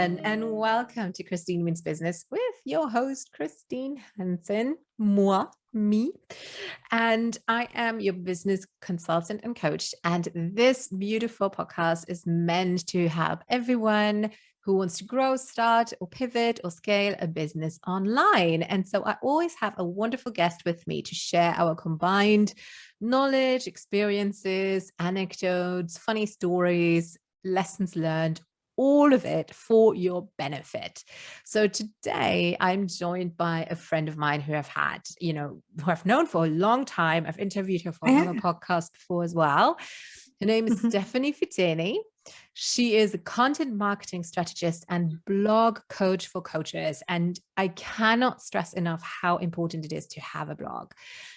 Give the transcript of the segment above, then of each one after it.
everyone, and welcome to Christine Means Business with your host, Christine Hansen, me. And I am your business consultant and coach. And this beautiful podcast is meant to help everyone who wants to grow, start, or pivot, or scale a business online. And so I always have a wonderful guest with me to share our combined knowledge, experiences, anecdotes, funny stories, lessons learned, all of it for your benefit. So today I'm joined by a friend of mine who who I've known for a long time. I've interviewed her for another podcast before as well. Her name is Stephanie Fiteni. She is a content marketing strategist and blog coach for coaches. And I cannot stress enough how important it is to have a blog.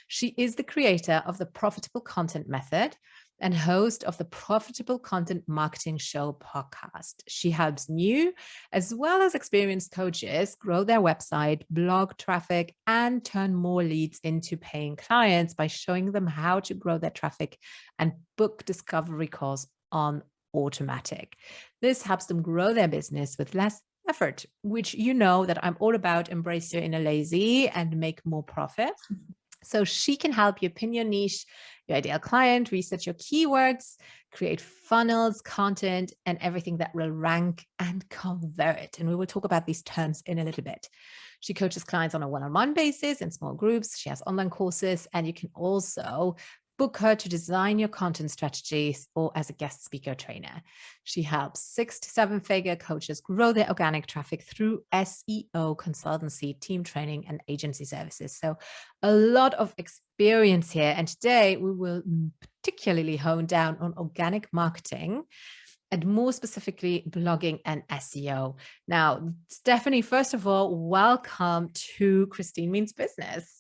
She is the creator of the Profitable Content Method and host of the Profitable Content Marketing Show podcast. She helps new as well as experienced coaches grow their website, blog traffic, and turn more leads into paying clients by showing them how to grow their traffic and book discovery calls on automatic. This helps them grow their business with less effort, which you know that I'm all about. Embrace your inner lazy and make more profit. So she can help you pin your niche, your ideal client, research your keywords, create funnels, content, and everything that will rank and convert. And we will talk about these terms in a little bit. She coaches clients on a one-on-one basis in small groups. She has online courses, and you can also book her to design your content strategies or as a guest speaker trainer. She helps 6 to 7 figure coaches grow their organic traffic through SEO consultancy, team training, and agency services. So a lot of experience here. And today we will particularly hone down on organic marketing and more specifically blogging and SEO. Now, Stephanie, first of all, welcome to Christine Means Business.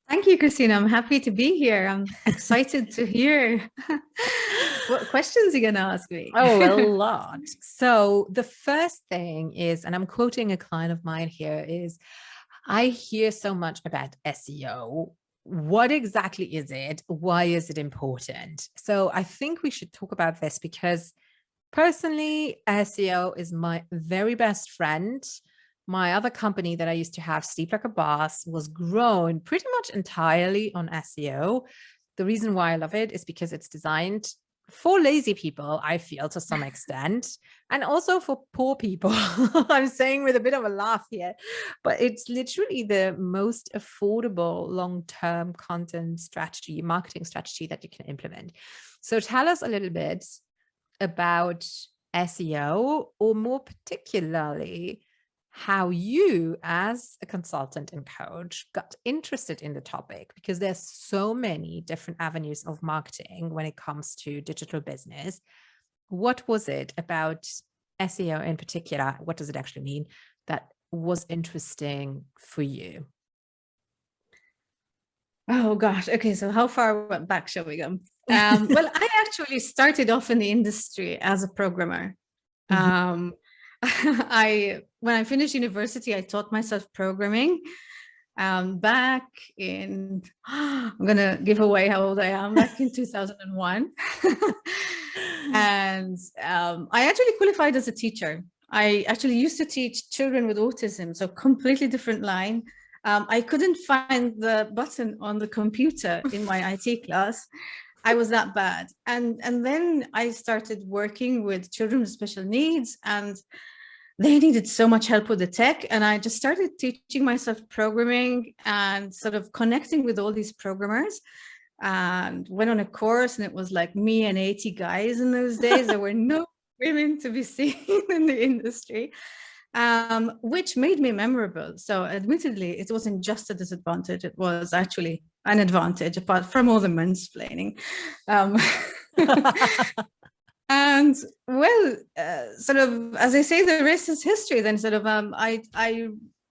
Thank you, Christina. I'm happy to be here. I'm excited to hear what questions you're going to ask me. Oh, a lot. So the first thing is, and I'm quoting a client of mine here, is I hear so much about SEO. What exactly is it? Why is it important? So I think we should talk about this because personally, SEO is my very best friend. My other company that I used to have, Sleep Like a Boss, was grown pretty much entirely on SEO. The reason why I love it is because it's designed for lazy people, I feel, to some extent, and also for poor people. I'm saying with a bit of a laugh here, but it's literally the most affordable long-term content strategy, marketing strategy that you can implement. So tell us a little bit about SEO, or more particularly, how you as a consultant and coach got interested in the topic, because there's so many different avenues of marketing when it comes to digital business. What was it about SEO in particular? What does it actually mean that was interesting for you? Oh gosh. Okay. So how far back shall we go? Well, I actually started off in the industry as a programmer. When I finished university, I taught myself programming back in, I'm going to give away how old I am, back in 2001. And I actually qualified as a teacher. I actually used to teach children with autism, so completely different line. I couldn't find the button on the computer in my IT class. I was that bad. And then I started working with children with special needs, and they needed so much help with the tech. And I just started teaching myself programming and sort of connecting with all these programmers, and went on a course, and it was like me and 80 guys in those days. There were no women to be seen in the industry, which made me memorable. So admittedly, it wasn't just a disadvantage. It was actually an advantage, apart from all the mansplaining. And well, sort of, as I say, the rest is history. Then sort of, I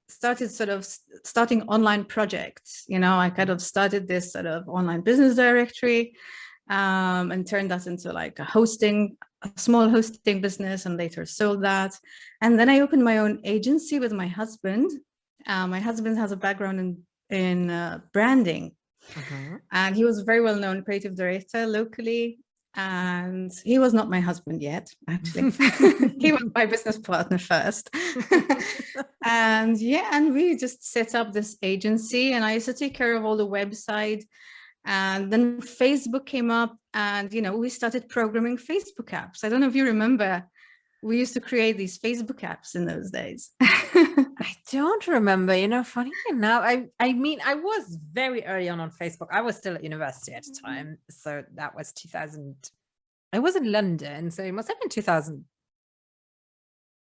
started starting online projects. You know, I kind of started this sort of online business directory, and turned that into like a small hosting business, and later sold that. And then I opened my own agency with my husband. My husband has a background in branding, and he was a very well-known creative director locally. and he was not my husband yet, actually. He was my business partner first. And yeah, and we just set up this agency, and I used to take care of all the website. And then Facebook came up, and we started programming Facebook apps. I don't know if you remember, we used to create these Facebook apps in those days. I don't remember, funny enough, I mean, I was very early on Facebook. I was still at university at the time. So that was 2000. I was in London, so it must have been 2000.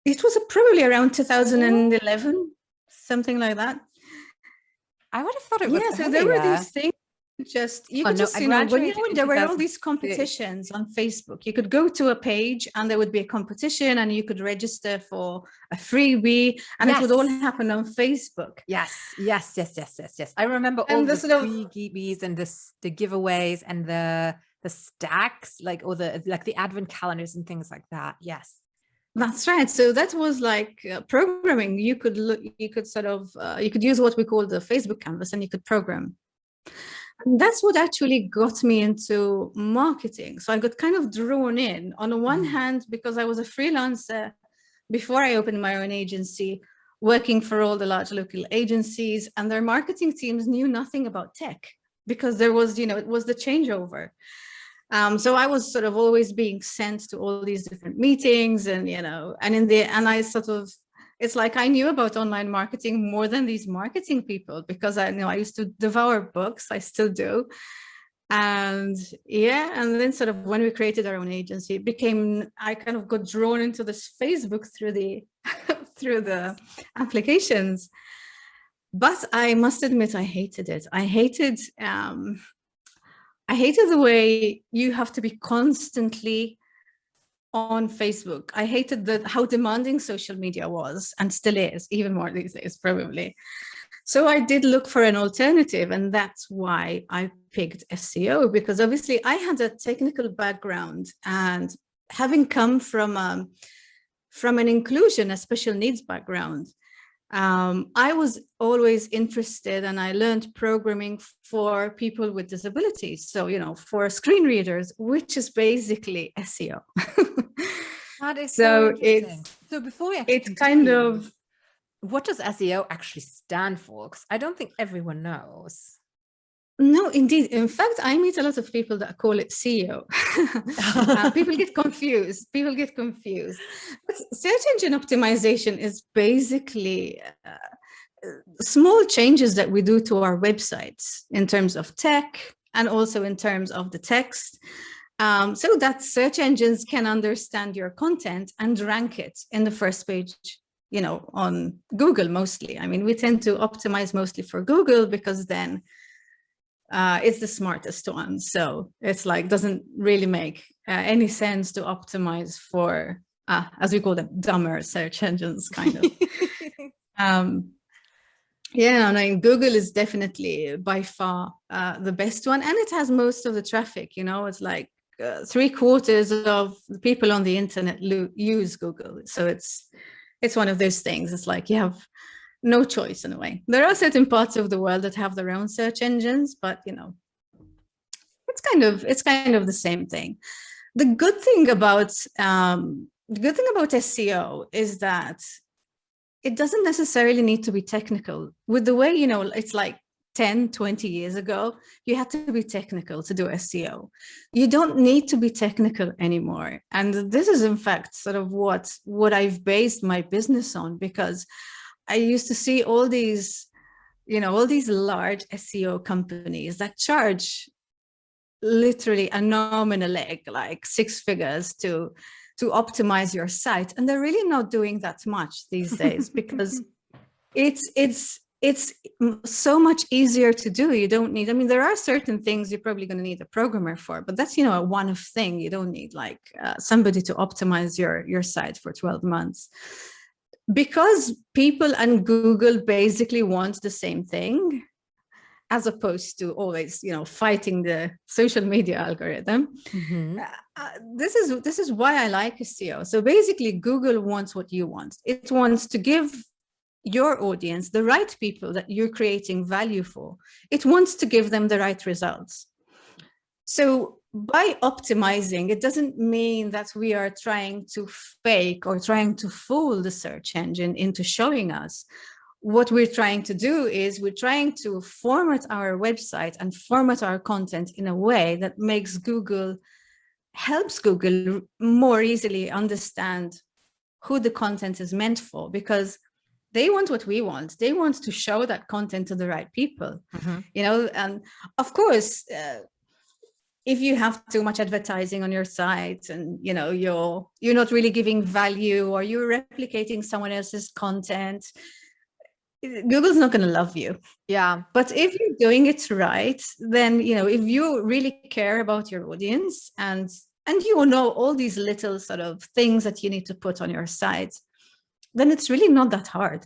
It was probably around 2011, something like that. I would have thought it was so there were these things. When there were all these competitions on Facebook, you could go to a page and there would be a competition and you could register for a freebie, and it would all happen on Facebook. Yes. I remember all the freebies and the giveaways and the stacks, like, or the advent calendars and things like that. Yes. That's right. So that was like programming. You could use what we call the Facebook canvas, and you could program. And that's what actually got me into marketing. So I got kind of drawn in, on the one hand, because I was a freelancer before I opened my own agency, working for all the large local agencies, and their marketing teams knew nothing about tech because there was, it was the changeover. So I was sort of always being sent to all these different meetings, and it's like I knew about online marketing more than these marketing people, because I used to devour books. I still do. And then sort of when we created our own agency, I kind of got drawn into this Facebook through the applications. But I must admit, I hated it. I hated the way you have to be constantly on Facebook. I hated how demanding social media was, and still is, even more these days, probably. So I did look for an alternative, and that's why I picked SEO, because obviously I had a technical background, and having come from an inclusion, a special needs background, I was always interested, and I learned programming for people with disabilities. So, for screen readers, which is basically SEO. That is so interesting. So before we continue, what does SEO actually stand for? Because I don't think everyone knows. No, indeed. In fact, I meet a lot of people that call it SEO. People get confused. But search engine optimization is basically small changes that we do to our websites in terms of tech, and also in terms of the text, so that search engines can understand your content and rank it in the first page, on Google mostly. I mean, we tend to optimize mostly for Google because then it's the smartest one. So it's like, doesn't really make any sense to optimize for, as we call them, dumber search engines, kind of. Google is definitely by far the best one, and it has most of the traffic. It's like 3/4 of the people on the internet use Google. So it's one of those things. It's like you have no choice in a way. There are certain parts of the world that have their own search engines, but it's kind of the same thing. The good thing about SEO is that it doesn't necessarily need to be technical. With the way, it's like 10, 20 years ago, you had to be technical to do SEO. You don't need to be technical anymore. And this is in fact sort of what I've based my business on, because I used to see all these large SEO companies that charge literally a nominal egg, like 6 figures to optimize your site. And they're really not doing that much these days, because it's so much easier to do. You don't need, there are certain things you're probably going to need a programmer for, but that's, a one-off thing. You don't need like somebody to optimize your site for 12 months. Because people and Google basically want the same thing, as opposed to always, fighting the social media algorithm. Mm-hmm. This is why I like SEO. So basically, Google wants what you want. It wants to give your audience, the right people that you're creating value for. It wants to give them the right results. So by optimizing, it doesn't mean that we are trying to fake or trying to fool the search engine into showing us. What we're trying to do is we're trying to format our website and format our content in a way that helps Google more easily understand who the content is meant for, because they want what we want. They want to show that content to the right people, and of course, if you have too much advertising on your site and you're not really giving value, or you're replicating someone else's content, Google's not going to love you. Yeah. But if you're doing it right, then if you really care about your audience and you know all these little sort of things that you need to put on your site, then it's really not that hard.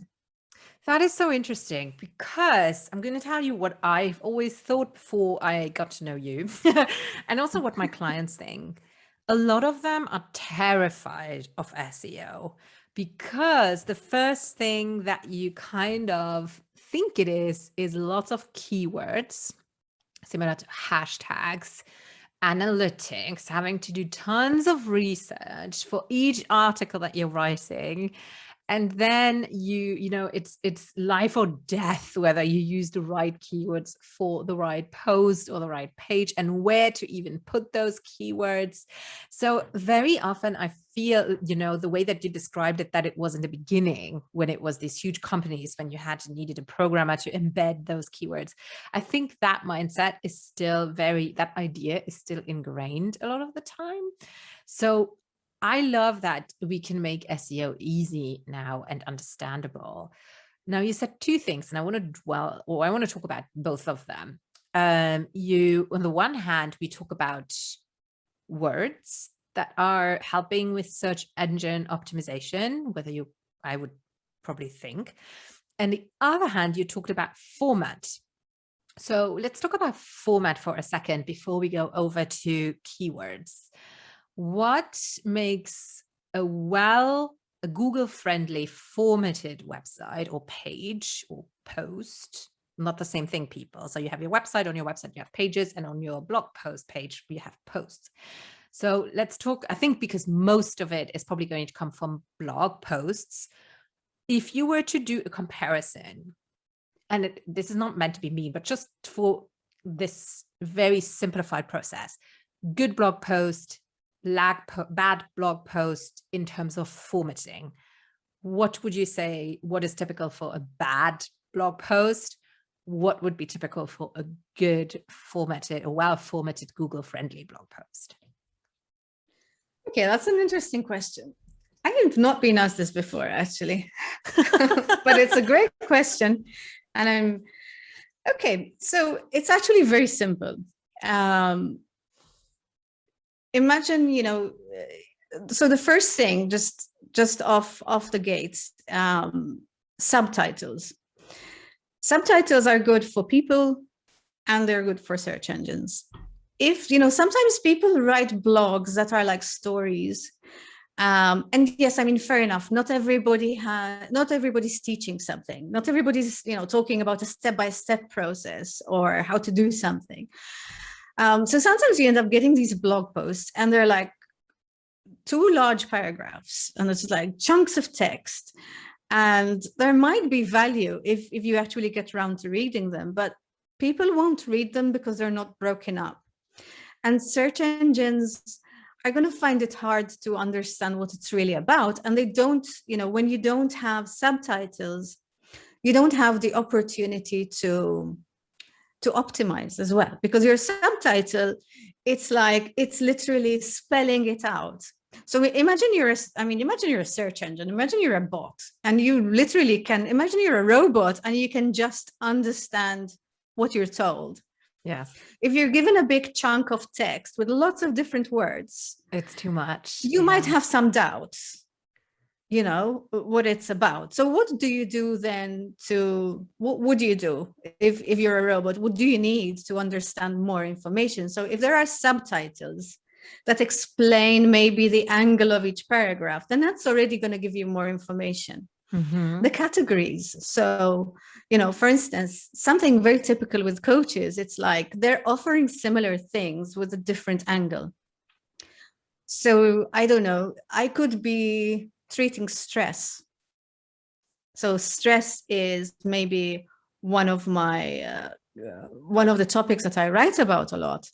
That is so interesting, because I'm going to tell you what I've always thought before I got to know you, and also what my clients think. A lot of them are terrified of SEO, because the first thing that you kind of think it is lots of keywords, similar to hashtags, analytics, having to do tons of research for each article that you're writing. And then it's life or death whether you use the right keywords for the right post or the right page, and where to even put those keywords. So very often I feel, the way that you described it, that it was in the beginning when it was these huge companies, when you needed a programmer to embed those keywords. I think that mindset is still that idea is still ingrained a lot of the time. So I love that we can make SEO easy now and understandable. Now, you said two things, and I want to talk about both of them. On the one hand, we talk about words that are helping with search engine optimization, I would probably think. And the other hand, you talked about format. So let's talk about format for a second before we go over to keywords. What makes a Google-friendly formatted website or page or post? Not the same thing, people. So you have your website. On your website, you have pages, and on your blog post page, you have posts. So let's talk, I think, because most of it is probably going to come from blog posts. If you were to do a comparison, and this is not meant to be mean, but just for this very simplified process, good blog post, bad blog post in terms of formatting, what would you say? What is typical for a bad blog post? What would be typical for a good formatted, a well-formatted, Google-friendly blog post? Okay, that's an interesting question. I have not been asked this before, actually, but it's a great question. And okay, so it's actually very simple. Imagine, so the first thing, just off the gates, subtitles. Subtitles are good for people, and they're good for search engines. Sometimes people write blogs that are like stories. And yes, I mean, fair enough. Not everybody's teaching something. Not everybody's, talking about a step-by-step process or how to do something. So sometimes you end up getting these blog posts, and they're like 2 large paragraphs, and it's like chunks of text. And there might be value if you actually get around to reading them, but people won't read them because they're not broken up. And search engines are going to find it hard to understand what it's really about. And they don't, when you don't have subtitles, you don't have the opportunity to optimize as well, because your subtitle, it's literally spelling it out. So imagine you're a search engine, imagine you're a bot, and you literally can imagine you're a robot and you can just understand what you're told. Yes. If you're given a big chunk of text with lots of different words, it's too much. You might have some doubts, what it's about. So what do you do then what would you do if you're a robot? What do you need to understand more information? So if there are subtitles that explain maybe the angle of each paragraph, then that's already going to give you more information. The categories. So, for instance, something very typical with coaches, it's like they're offering similar things with a different angle. So I don't know, I could be treating stress. So stress is maybe one of the topics that I write about a lot.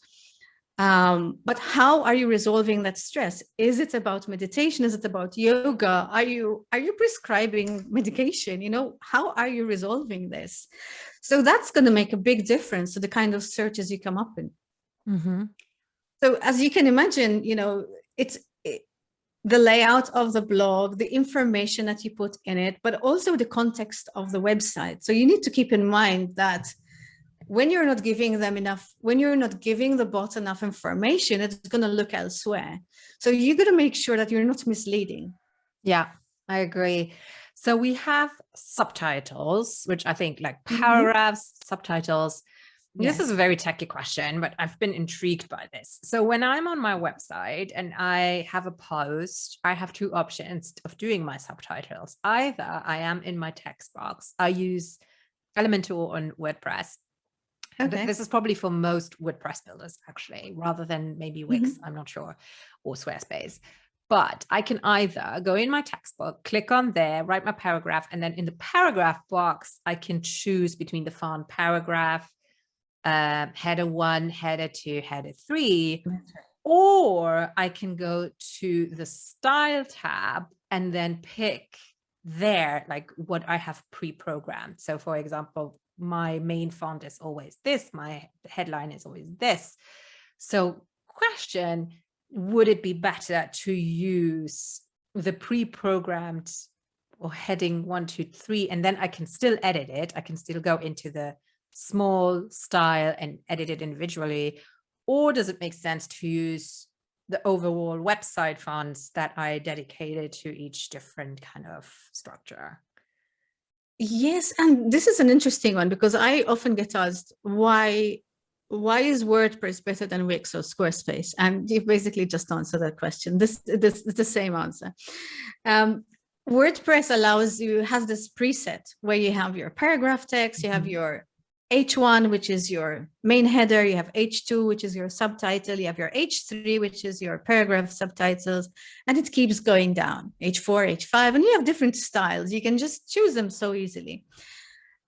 But how are you resolving that stress? Is it about meditation? Is it about yoga? Are you prescribing medication? How are you resolving this? So that's going to make a big difference to the kind of searches you come up in. So as you can imagine, it's the layout of the blog, the information that you put in it, but also the context of the website. So you need to keep in mind that when you're not giving the bot enough information, it's going to look elsewhere. So you got to make sure that you're not misleading. Yeah, I agree. So we have subtitles, which I think like paragraphs, subtitles. Yes. This is a very techy question, but I've been intrigued by this. So when I'm on my website and I have a post, I have two options of doing my subtitles. Either I am in my text box. I use Elementor on WordPress. Okay. This is probably for most WordPress builders, actually, rather than maybe Wix, I'm not sure, or Squarespace. But I can either go in my text box, click on there, write my paragraph, and then in the paragraph box, I can choose between the font paragraph, header 1, header 2, header 3, or I can go to the style tab and then pick there, like what I have pre-programmed. So for example, my main font is always this, my headline is always this. So question, would it be better to use the pre-programmed or heading 1, 2, 3, and then I can still edit it. I can still go into the small style and edit it individually, or does it make sense to use the overall website fonts that I dedicated to each different kind of structure? Yes, and this is an interesting one because I often get asked why is WordPress better than Wix or Squarespace? And you've basically just answered that question. This is the same answer. WordPress has this preset where you have your paragraph text, you have your H1, which is your main header, you have H2, which is your subtitle, you have your H3, which is your paragraph subtitles, and it keeps going down, H4, H5, and you have different styles. You can just choose them so easily.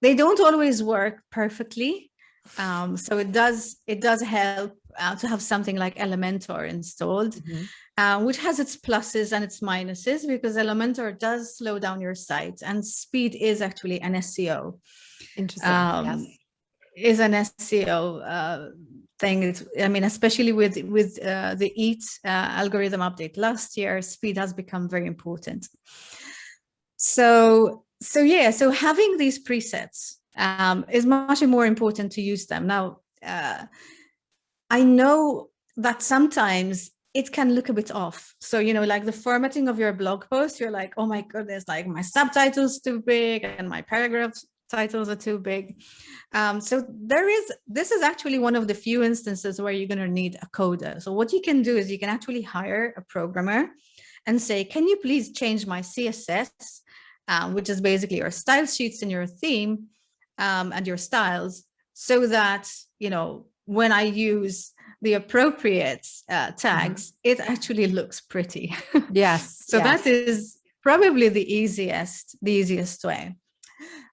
They don't always work perfectly. So it does help to have something like Elementor installed, which has its pluses and its minuses, because Elementor does slow down your site, and speed is actually an SEO. Interesting. Yes. Is an SEO thing. Especially with the EAT algorithm update last year, speed has become very important. So having these presets is much more important to use them. Now, I know that sometimes it can look a bit off. So, like the formatting of your blog post, you're like, oh my goodness, like my subtitles too big and my paragraphs titles are too big. So this is actually one of the few instances where you're going to need a coder. So what you can do is you can actually hire a programmer and say, can you please change my CSS, which is basically your style sheets in your theme and your styles, so that, when I use the appropriate tags, it actually looks pretty. Yes. So that is probably the easiest way.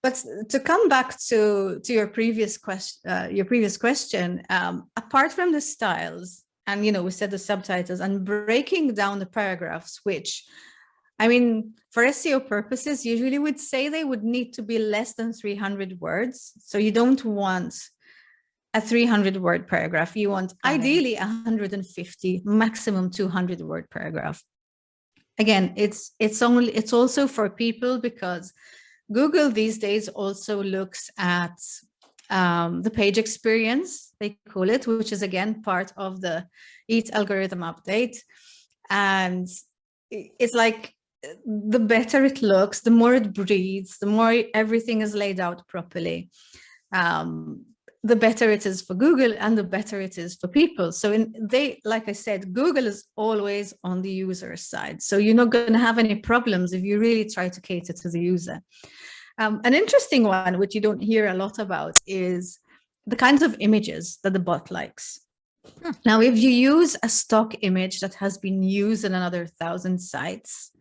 But to come back to your previous question, apart from the styles, and we said the subtitles and breaking down the paragraphs, which, for SEO purposes, usually would say they would need to be less than 300 words. So you don't want a 300-word paragraph. You want ideally 150, maximum 200-word paragraph. Again, it's also for people, because Google these days also looks at the page experience, they call it, which is again part of the EAT algorithm update. And it's like, the better it looks, the more it breathes, the more everything is laid out properly. the better it is for Google and the better it is for people. So like I said, Google is always on the user side. So you're not going to have any problems if you really try to cater to the user. An interesting one, which you don't hear a lot about, is the kinds of images that the bot likes. Now, if you use a stock image that has been used in another 1,000 sites,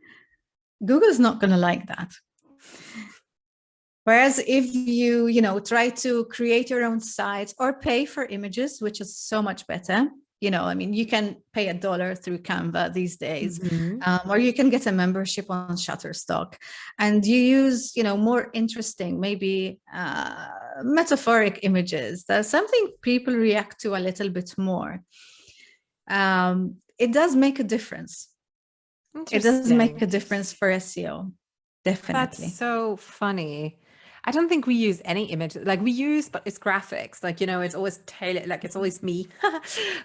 Google's not going to like that. Whereas if you try to create your own sites or pay for images, which is so much better, I mean, you can pay $1 through Canva these days, or you can get a membership on Shutterstock, and you use, more interesting, maybe metaphoric images. That's something people react to a little bit more. It does make a difference. It does make a difference for SEO. Definitely. That's so funny. I don't think we use any image, like we use, but it's graphics. Like, it's always tailored, like it's always me,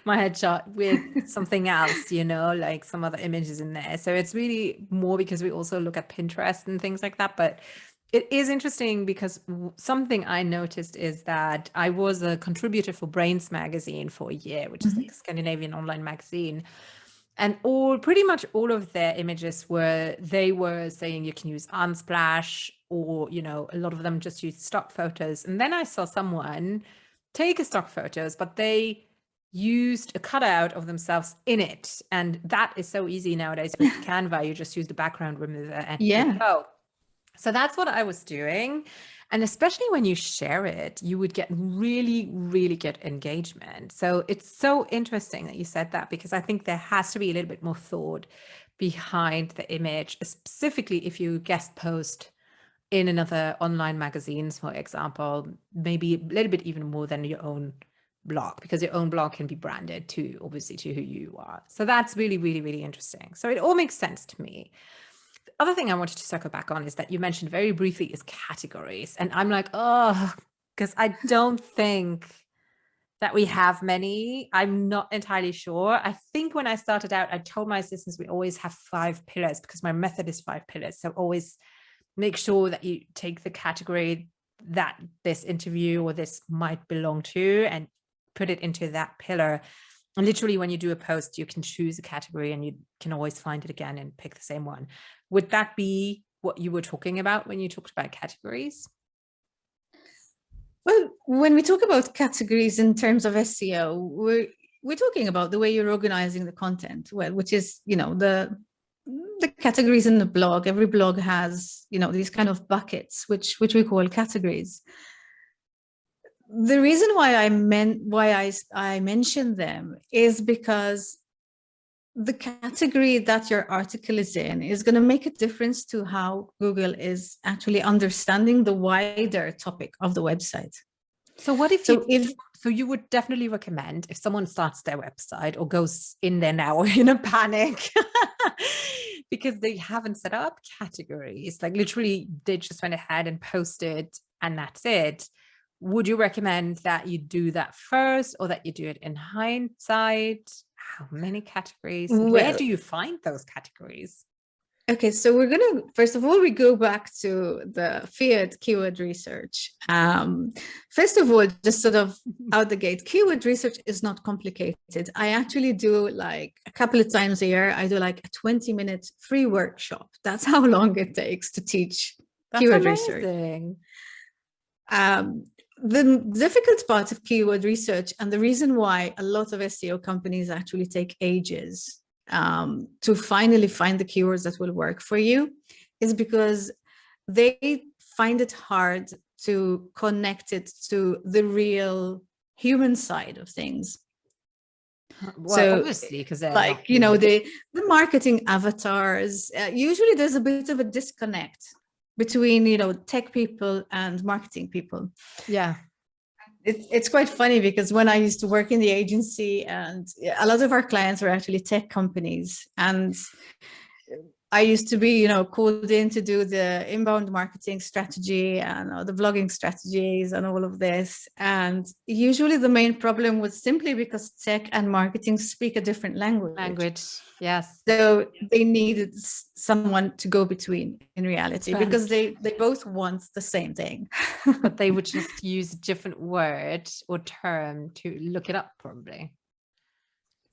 my headshot with something else, like some other images in there. So it's really more because we also look at Pinterest and things like that. But it is interesting because something I noticed is that I was a contributor for Brains magazine for a year, which is like a Scandinavian online magazine. And pretty much all of their images were saying you can use Unsplash, or, a lot of them just use stock photos. And then I saw someone take a stock photos, but they used a cutout of themselves in it. And that is so easy nowadays with Canva. You just use the background remover and go. So that's what I was doing. And especially when you share it, you would get really, really good engagement. So it's so interesting that you said that, because I think there has to be a little bit more thought behind the image, specifically if you guest post in another online magazines, for example, maybe a little bit even more than your own blog, because your own blog can be branded to, obviously, to who you are. So that's really, really, really interesting. So it all makes sense to me. Other thing I wanted to circle back on is that you mentioned very briefly is categories. And I'm like, because I don't think that we have many. I'm not entirely sure. I think when I started out, I told my assistants we always have 5 pillars, because my method is 5 pillars. So always make sure that you take the category that this interview or this might belong to and put it into that pillar. And literally, when you do a post, you can choose a category and you can always find it again and pick the same one. Would that be what you were talking about when you talked about categories? Well, when we talk about categories in terms of SEO, we're talking about the way you're organizing the content, which is, the categories in the blog. Every blog has, these kind of buckets, which we call categories. The reason why I mentioned them is because the category that your article is in is going to make a difference to how Google is actually understanding the wider topic of the website. So you would definitely recommend, if someone starts their website or goes in there now in a panic because they haven't set up categories, like literally they just went ahead and posted and that's it. Would you recommend that you do that first, or that you do it in hindsight? How many categories? Where do you find those categories? Okay, so we're going to, first of all, we go back to the field keyword research. First of all, just sort of out the gate, keyword research is not complicated. I actually do like a couple of times a year, I do like a 20-minute free workshop. That's how long it takes to teach keyword research. The difficult part of keyword research, and the reason why a lot of SEO companies actually take ages to finally find the keywords that will work for you, is because they find it hard to connect it to the real human side of things. Well, so obviously, because they're like, the marketing avatars, usually there's a bit of a disconnect between, tech people and marketing people. Yeah. It's quite funny, because when I used to work in the agency, and a lot of our clients were actually tech companies, and I used to be, called in to do the inbound marketing strategy and the blogging strategies and all of this. And usually the main problem was simply because tech and marketing speak a different language. Yes. So they needed someone to go between in reality, because they both want the same thing. But they would just use a different word or term to look it up, probably.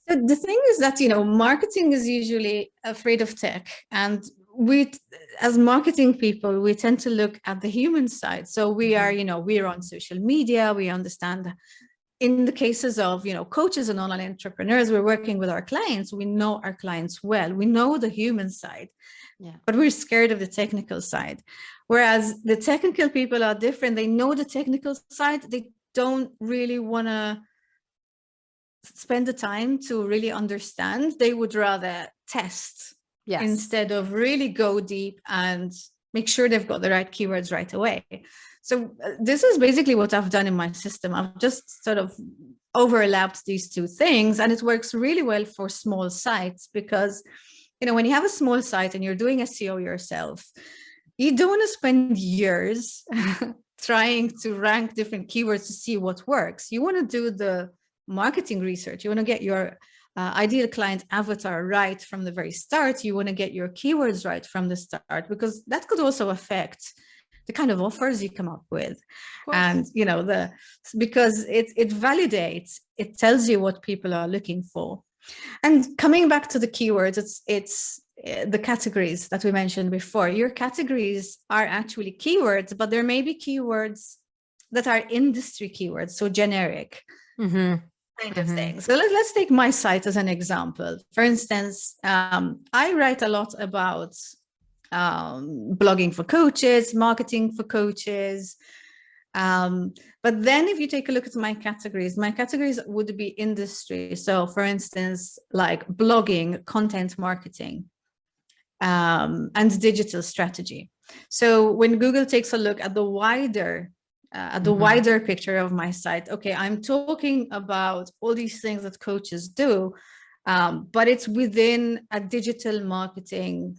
So the thing is that, marketing is usually afraid of tech. And we, as marketing people, we tend to look at the human side. So we are, we're on social media, we understand. In the cases of, coaches and online entrepreneurs, we're working with our clients. We know our clients well. We know the human side, but we're scared of the technical side. Whereas the technical people are different. They know the technical side. They don't really want to spend the time to really understand. They would rather test instead of really go deep and make sure they've got the right keywords right away. So this is basically what I've done in my system. I've just sort of overlapped these two things, and it works really well for small sites, because, when you have a small site and you're doing SEO yourself, you don't want to spend years trying to rank different keywords to see what works. You want to do the marketing research. You want to get your ideal client avatar right from the very start. You want to get your keywords right from the start, because that could also affect the kind of offers you come up with. And because it validates, it tells you what people are looking for. And coming back to the keywords, it's the categories that we mentioned before. Your categories are actually keywords, but there may be keywords that are industry keywords, so generic kind of thing. So let's take my site as an example. For instance, I write a lot about blogging for coaches, marketing for coaches. But then if you take a look at my categories would be industry. So for instance, like blogging, content marketing, and digital strategy. So when Google takes a look at the wider picture of my site, okay, I'm talking about all these things that coaches do, but it's within a digital marketing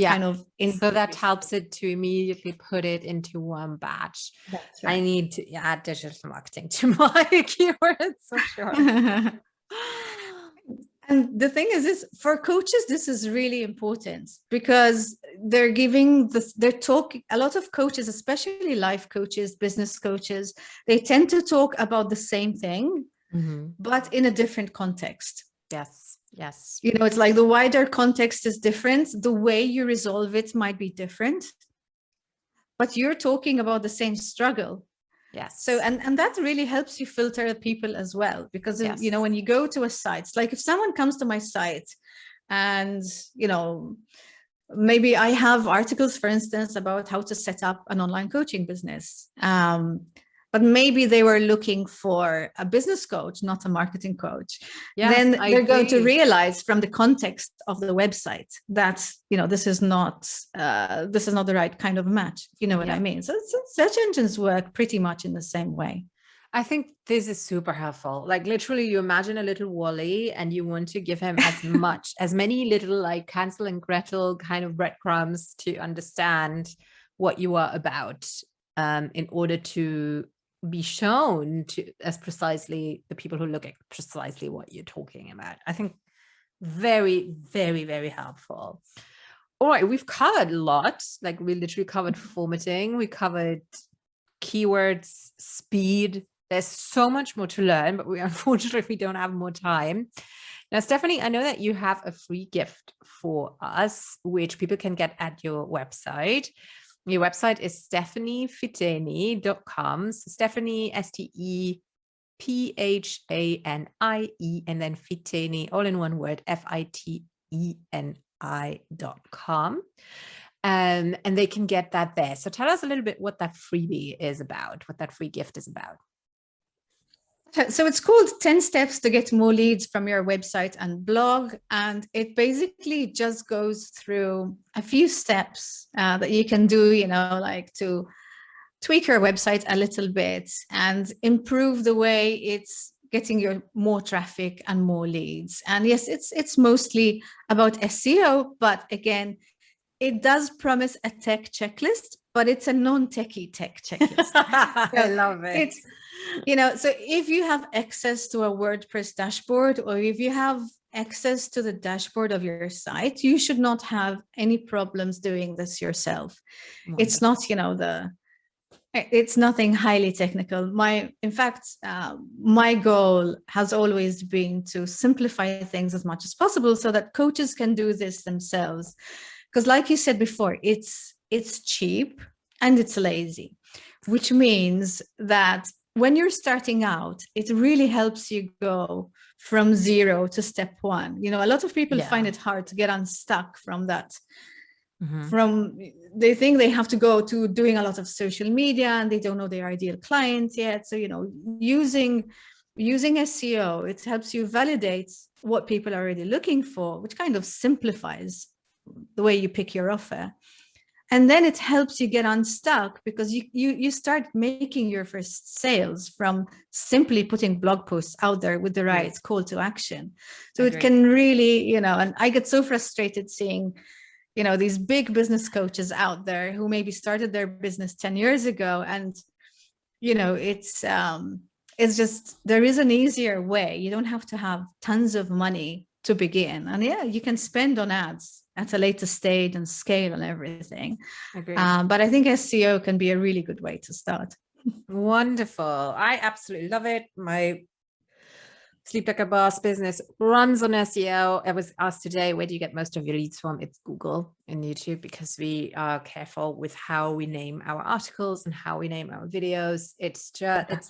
kind of. So that helps it to immediately put it into one batch. That's right. I need to add digital marketing to my keywords for sure. And the thing is for coaches, this is really important, because they're giving a lot of coaches, especially life coaches, business coaches, they tend to talk about the same thing, but in a different context. Yes. It's like the wider context is different. The way you resolve it might be different, but you're talking about the same struggle. Yes. So, and that really helps you filter people as well, because, when you go to a site, like if someone comes to my site and, maybe I have articles, for instance, about how to set up an online coaching business. But maybe they were looking for a business coach, not a marketing coach. Then they're going to realize from the context of the website that, this is not the right kind of match. You know what I mean? So search engines work pretty much in the same way. I think this is super helpful. Like literally you imagine a little Wally and you want to give him as many little like Hansel and Gretel kind of breadcrumbs to understand what you are about, in order to be shown to as precisely the people who look at precisely what you're talking about. I think very, very, very helpful. All right, we've covered a lot. Like we literally covered formatting, we covered keywords, speed. There's so much more to learn, but unfortunately don't have more time. Now, Stephanie, I know that you have a free gift for us, which people can get at your website. Your website is stephaniefiteni.com. So Stephanie, Stephanie, and then Fiteni, all in one word, Fiteni.com. And they can get that there. So tell us a little bit what that freebie is about, what that free gift is about. So it's called 10 Steps to Get More Leads from Your Website and Blog. And it basically just goes through a few steps that you can do, like to tweak your website a little bit and improve the way it's getting your more traffic and more leads. And yes, it's mostly about SEO, but again, it does promise a tech checklist, but it's a non-techie tech checklist. I love it. It's, so if you have access to a WordPress dashboard, or if you have access to the dashboard of your site, you should not have any problems doing this yourself. Wonderful. It's not, it's nothing highly technical. In fact, my goal has always been to simplify things as much as possible so that coaches can do this themselves. Because like you said before, it's cheap and it's lazy, which means that when you're starting out, it really helps you go from 0 to step 1. A lot of people find it hard to get unstuck from that. They think they have to go to doing a lot of social media and they don't know their ideal client yet. So, using SEO, it helps you validate what people are already looking for, which kind of simplifies the way you pick your offer. And then it helps you get unstuck because you start making your first sales from simply putting blog posts out there with the right call to action. So it can really, and I get so frustrated seeing, these big business coaches out there who maybe started their business 10 years ago. And, it's just, there is an easier way. You don't have to have tons of money to begin. And you can spend on ads at a later stage and scale and everything. But I think SEO can be a really good way to start. Wonderful. I absolutely love it. My Sleep Like a Boss business runs on SEO. I was asked today, where do you get most of your leads from? It's Google and YouTube, because we are careful with how we name our articles and how we name our videos. It's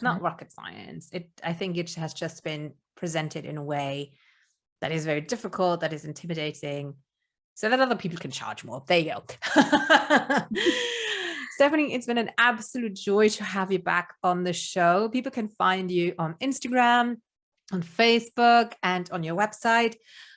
not rocket science. I think it has just been presented in a way that is very difficult, that is intimidating, so that other people can charge more. There you go. Stephanie, it's been an absolute joy to have you back on the show. People can find you on Instagram, on Facebook, and on your website.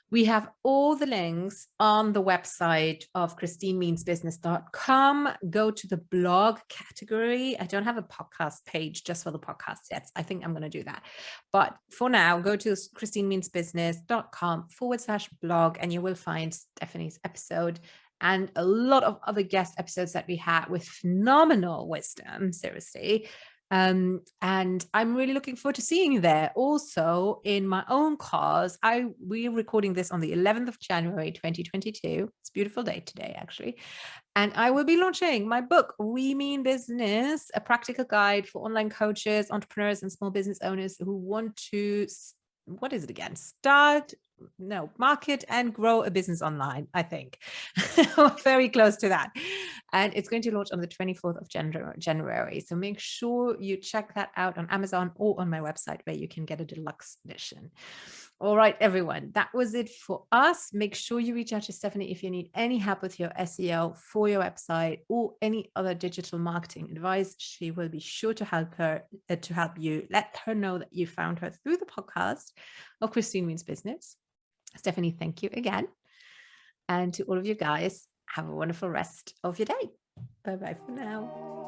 We have all the links on the website of christinemeansbusiness.com. Go to the blog category. I don't have a podcast page just for the podcast yet. I think I'm going to do that. But for now, go to christinemeansbusiness.com/blog, and you will find Stephanie's episode and a lot of other guest episodes that we had with phenomenal wisdom, seriously. And I'm really looking forward to seeing you there. Also, in my own cause, we're recording this on the 11th of January, 2022. It's a beautiful day today, actually. And I will be launching my book, We Mean Business, a practical guide for online coaches, entrepreneurs, and small business owners who want to, what is it again? Market and grow a business online, I think. Very close to that. And it's going to launch on the 24th of January. So make sure you check that out on Amazon or on my website, where you can get a deluxe edition. All right, everyone, that was it for us. Make sure you reach out to Stephanie if you need any help with your SEO for your website or any other digital marketing advice. She will be sure to help you. Let her know that you found her through the podcast of Christine Means Business. Stephanie, thank you again. And to all of you guys, have a wonderful rest of your day. Bye-bye for now.